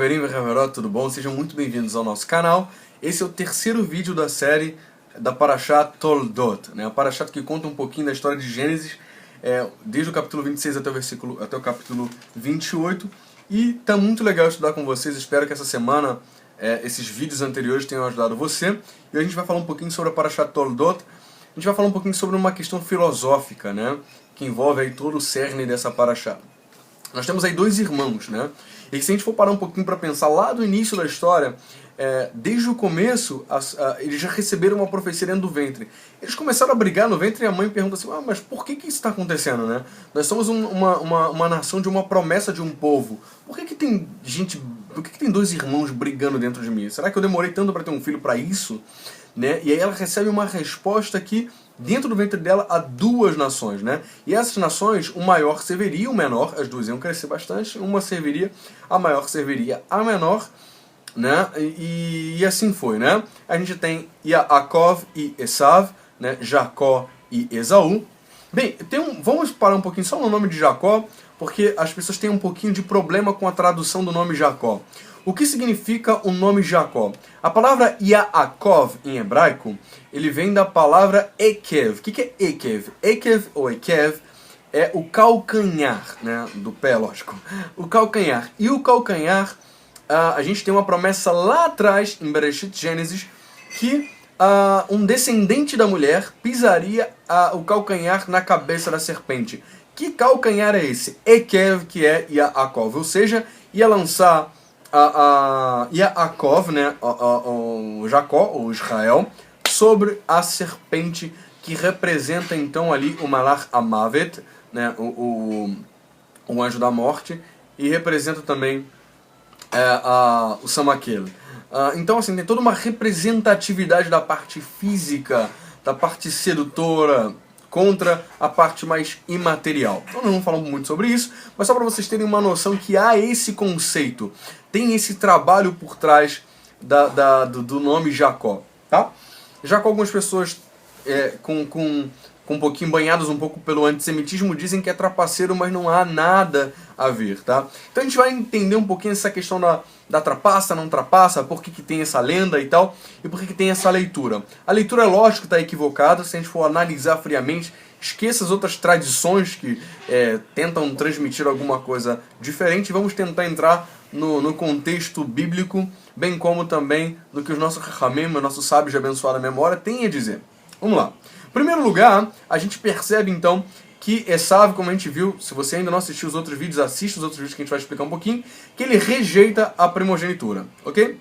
Haverim Haverot, tudo bom? Sejam muito bem-vindos ao nosso canal. Esse é o terceiro vídeo da série da Parashat Toldot, né? A Parashat que conta um pouquinho da história de Gênesis, desde o capítulo 26 até o capítulo 28. E tá muito legal estudar com vocês. Espero que essa semana esses vídeos anteriores tenham ajudado você. E a gente vai falar um pouquinho sobre a Parashat Toldot. A gente vai falar um pouquinho sobre uma questão filosófica, né? Que envolve aí todo o cerne dessa Parashat. Nós temos aí dois irmãos, né? E se a gente for parar um pouquinho para pensar lá do início da história, desde o começo, eles já receberam uma profecia dentro do ventre. Eles começaram a brigar no ventre e a mãe pergunta assim, mas por que isso está acontecendo, né? Nós somos uma nação de uma promessa de um povo. Por que tem dois irmãos brigando dentro de mim? Será que eu demorei tanto para ter um filho para isso? Né? E aí ela recebe uma resposta que dentro do ventre dela há duas nações, né? E essas nações, o maior serviria o menor, as duas iam crescer bastante, uma serviria, a maior serviria a menor, né? E assim foi, né? A gente tem Yaakov e Esav, né? Jacó e Esaú. Bem, vamos parar um pouquinho só no nome de Jacó, porque as pessoas têm um pouquinho de problema com a tradução do nome Jacó. O que significa o nome Jacó? A palavra Yaakov em hebraico, ele vem da palavra Ekev. O que é Ekev? Ekev ou Ekev é o calcanhar, né? Do pé, lógico. O calcanhar. E o calcanhar, a gente tem uma promessa lá atrás, em Bereshit Gênesis, que um descendente da mulher pisaria o calcanhar na cabeça da serpente. Que calcanhar é esse? Ekev, que é Yaakov. Ou seja, ia lançar Yaakov, né, o Jacó, ou Israel, sobre a serpente, que representa então ali o Malach Amavet, né, o anjo da morte, e representa também o Samaquel. Então assim, tem toda uma representatividade da parte física, da parte sedutora, contra a parte mais imaterial. Então não vamos falar muito sobre isso, mas só para vocês terem uma noção que há esse conceito, tem esse trabalho por trás do nome Jacó, tá? Jacó, algumas pessoas com um pouquinho banhadas um pouco pelo antissemitismo dizem que é trapaceiro, mas não há nada a ver, tá? Então a gente vai entender um pouquinho essa questão da trapaça, não trapaça, por que tem essa lenda e tal, e por que tem essa leitura. A leitura, lógico, está equivocada, se a gente for analisar friamente, esqueça as outras tradições que tentam transmitir alguma coisa diferente, vamos tentar entrar no contexto bíblico, bem como também no que os nossos Chachamim, nossos sábios de abençoada memória, têm a dizer. Vamos lá. Em primeiro lugar, a gente percebe então que Esav, como a gente viu, se você ainda não assistiu os outros vídeos, assista os outros vídeos que a gente vai explicar um pouquinho, que ele rejeita a primogenitura, ok?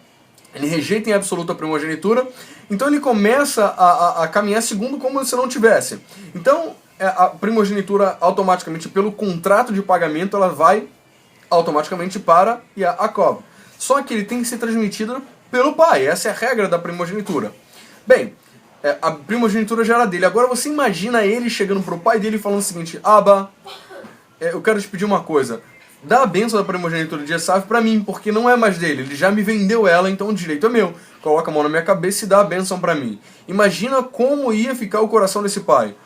Ele rejeita em absoluto a primogenitura, então ele começa a caminhar segundo como se não tivesse. Então, a primogenitura automaticamente, pelo contrato de pagamento, ela vai automaticamente para Yaakov. Só que ele tem que ser transmitido pelo pai, essa é a regra da primogenitura. Bem, a primogenitura já era dele. Agora você imagina ele chegando pro pai dele e falando o seguinte: Abba, eu quero te pedir uma coisa. Dá a bênção da primogenitura de Esav pra mim, porque não é mais dele. Ele já me vendeu ela, então o direito é meu. Coloca a mão na minha cabeça e dá a bênção pra mim. Imagina como ia ficar o coração desse pai.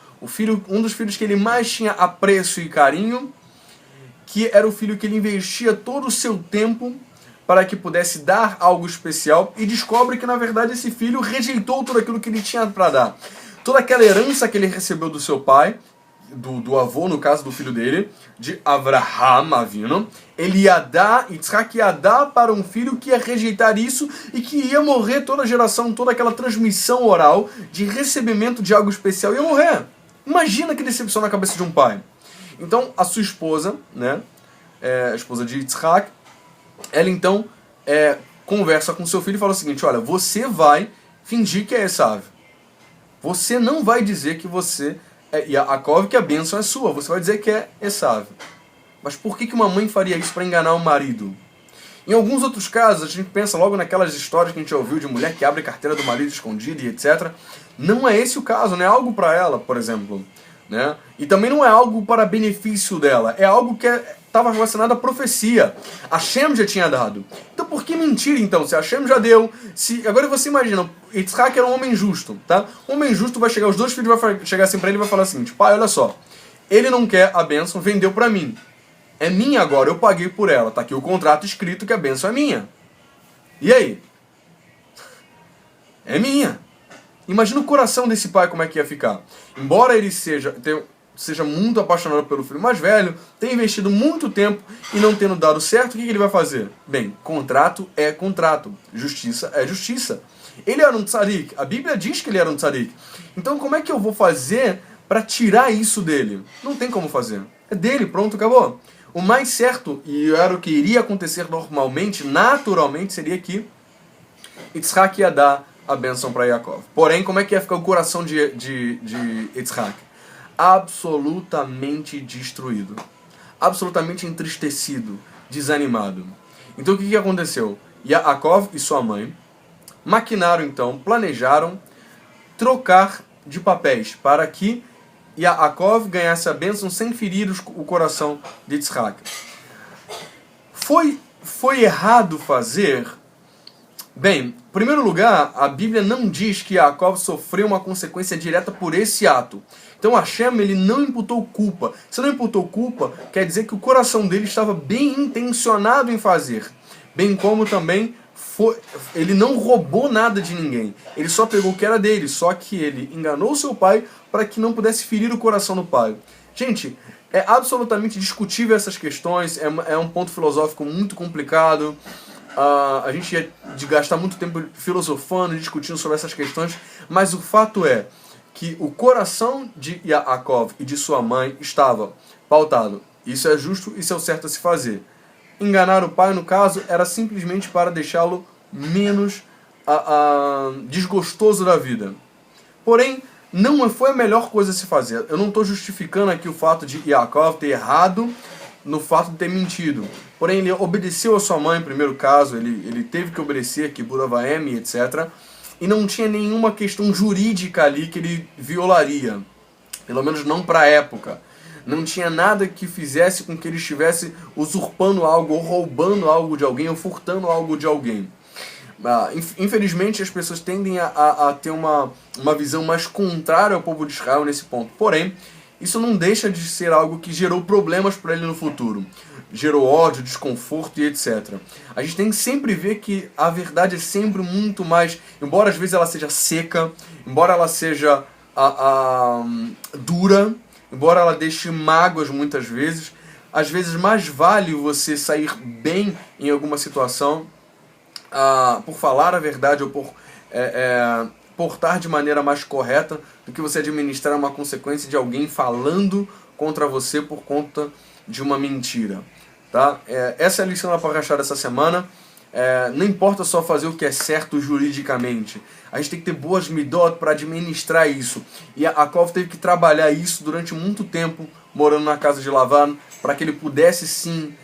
Um dos filhos que ele mais tinha apreço e carinho, que era o filho que ele investia todo o seu tempo para que pudesse dar algo especial, e descobre que na verdade esse filho rejeitou tudo aquilo que ele tinha para dar. Toda aquela herança que ele recebeu do seu pai, do avô, no caso do filho dele, de Avraham Avinu, ele ia dar, Yitzhak ia dar para um filho que ia rejeitar isso e que ia morrer toda a geração, toda aquela transmissão oral de recebimento de algo especial ia morrer. Imagina que decepção na cabeça de um pai. Então a sua esposa, né, a esposa de Yitzhak, ela então conversa com seu filho e fala o seguinte: olha, você vai fingir que é Esav. Você não vai dizer que você é Yaakov, que a bênção é sua. Você vai dizer que é Esav. Mas por que uma mãe faria isso para enganar o marido? Em alguns outros casos, a gente pensa logo naquelas histórias que a gente já ouviu de mulher que abre carteira do marido escondida e etc. Não é esse o caso, não é algo para ela, por exemplo. Né? E também não é algo para benefício dela, é algo que estava relacionado à profecia. Hashem já tinha dado. Então por que mentir então? Se Hashem já deu, agora você imagina, Yitzhak era um homem justo, tá? Um homem justo vai chegar, os dois filhos vão chegar assim para ele e vai falar assim, pai, olha só, ele não quer a bênção, vendeu para mim. é minha agora, eu paguei por ela. Está aqui o contrato escrito que a bênção é minha. E aí? É minha. Imagina o coração desse pai como é que ia ficar. Embora ele seja muito apaixonado pelo filho mais velho, tenha investido muito tempo e não tendo dado certo, o que ele vai fazer? Bem, contrato é contrato. Justiça é justiça. Ele era um tzadik. A Bíblia diz que ele era um tzadik. Então como é que eu vou fazer para tirar isso dele? Não tem como fazer. É dele, pronto, acabou. O mais certo, e era o que iria acontecer normalmente, naturalmente, seria que Yitzhak ia dar a bênção para Yaakov. Porém, como é que ia ficar o coração de Yitzhak? Absolutamente destruído. Absolutamente entristecido, desanimado. Então o que aconteceu? Yaakov e sua mãe maquinaram então, planejaram trocar de papéis para que Yaakov ganhasse a bênção sem ferir o coração de Yitzhak. Foi errado fazer? Bem, em primeiro lugar, a Bíblia não diz que Yaakov sofreu uma consequência direta por esse ato. Então Hashem, ele não imputou culpa. Se não imputou culpa, quer dizer que o coração dele estava bem intencionado em fazer. Bem como também ele não roubou nada de ninguém. Ele só pegou o que era dele, só que ele enganou seu pai para que não pudesse ferir o coração do pai. Gente, é absolutamente discutível essas questões, é um ponto filosófico muito complicado. A gente ia gastar muito tempo filosofando, discutindo sobre essas questões, mas o fato é que o coração de Yaakov e de sua mãe estava pautado. Isso é justo, isso é o certo a se fazer. Enganar o pai, no caso, era simplesmente para deixá-lo menos desgostoso da vida. Porém, não foi a melhor coisa a se fazer. Eu não estou justificando aqui o fato de Yaakov ter errado no fato de ter mentido. Porém, ele obedeceu a sua mãe, em primeiro caso, ele teve que obedecer, que Buda Vaem, etc. E não tinha nenhuma questão jurídica ali que ele violaria. Pelo menos não para a época. Não tinha nada que fizesse com que ele estivesse usurpando algo, ou roubando algo de alguém, ou furtando algo de alguém. Infelizmente, as pessoas tendem a ter uma visão mais contrária ao povo de Israel nesse ponto. Porém, isso não deixa de ser algo que gerou problemas para ele no futuro. Gerou ódio, desconforto e etc. A gente tem que sempre ver que a verdade é sempre muito mais... Embora às vezes ela seja seca, embora ela seja dura, embora ela deixe mágoas muitas vezes, às vezes mais vale você sair bem em alguma situação por falar a verdade ou por portar de maneira mais correta do que você administrar uma consequência de alguém falando contra você por conta de uma mentira. Tá? Essa é a lição da Parashá dessa semana. Não importa só fazer o que é certo juridicamente. A gente tem que ter boas midot para administrar isso. E Yaakov teve que trabalhar isso durante muito tempo, morando na casa de Lavan, para que ele pudesse sim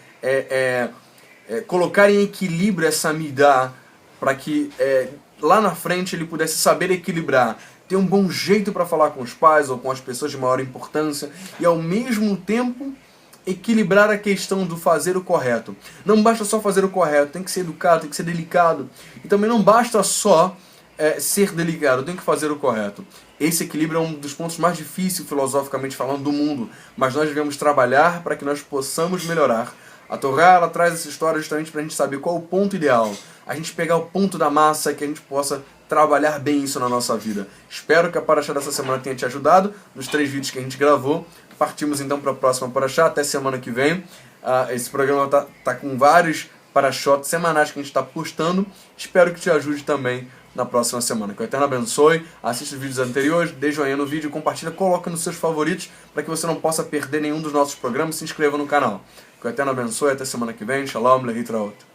colocar em equilíbrio essa midá, para que lá na frente ele pudesse saber equilibrar, ter um bom jeito para falar com os pais ou com as pessoas de maior importância e ao mesmo tempo equilibrar a questão do fazer o correto. Não basta só fazer o correto, tem que ser educado, tem que ser delicado. E também não basta só ser delicado, tem que fazer o correto. Esse equilíbrio é um dos pontos mais difíceis, filosoficamente falando, do mundo. Mas nós devemos trabalhar para que nós possamos melhorar. A Torá, ela traz essa história justamente para a gente saber qual é o ponto ideal. A gente pegar o ponto da massa, que a gente possa trabalhar bem isso na nossa vida. Espero que a Parashá dessa semana tenha te ajudado, nos 3 vídeos que a gente gravou. Partimos então para a próxima Parashá, até semana que vem. Esse programa tá com vários Parashot semanais que a gente está postando. Espero que te ajude também na próxima semana. Que o Eterno abençoe, assista os vídeos anteriores, dê joinha no vídeo, compartilha, coloca nos seus favoritos para que você não possa perder nenhum dos nossos programas. Se inscreva no canal. Que o Eterno abençoe, até semana que vem. Shalom, lehitraot.